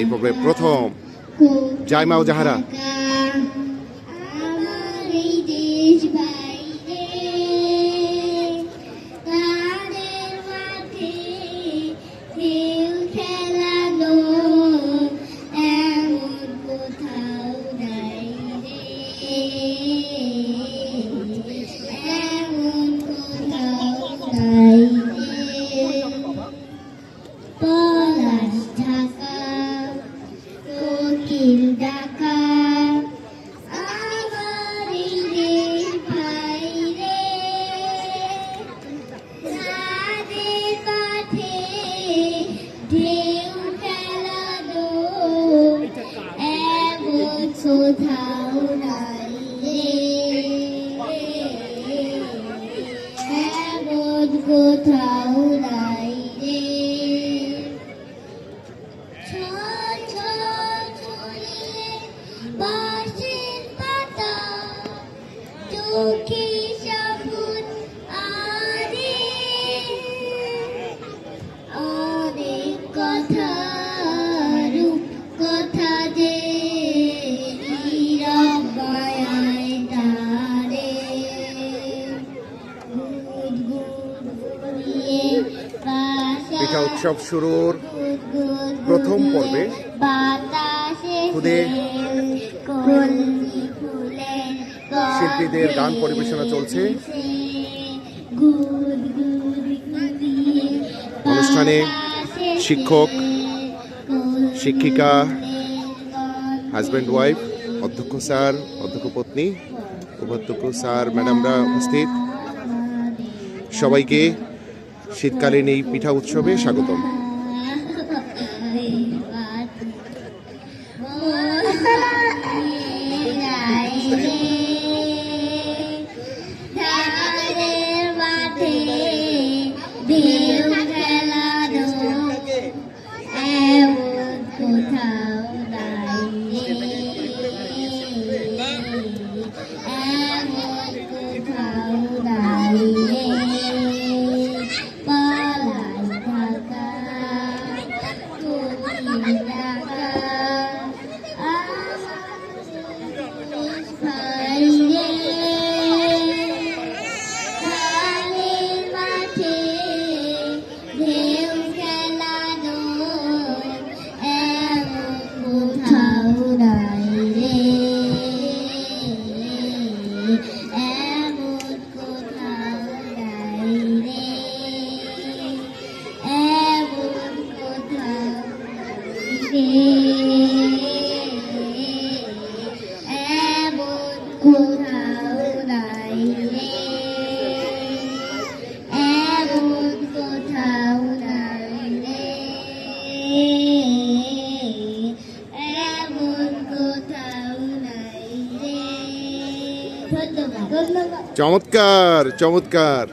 এই পর্বের প্রথম জয় মা ও জাহারা। পিঠা উৎসব শুরুর প্রথম পর্বে খুদে শিল্পীদের গান পরিবেশনা চলছে। অনুষ্ঠানে শিক্ষক, শিক্ষিকা, হাজব্যান্ড ওয়াইফ, অধ্যক্ষ স্যার, অধ্যক্ষ পত্নী, উপাধ্যক্ষ স্যার, ম্যাডামরা উপস্থিত। সবাইকে শীতকালীন এই পিঠা উৎসবে স্বাগতম। চমৎকার চমৎকার।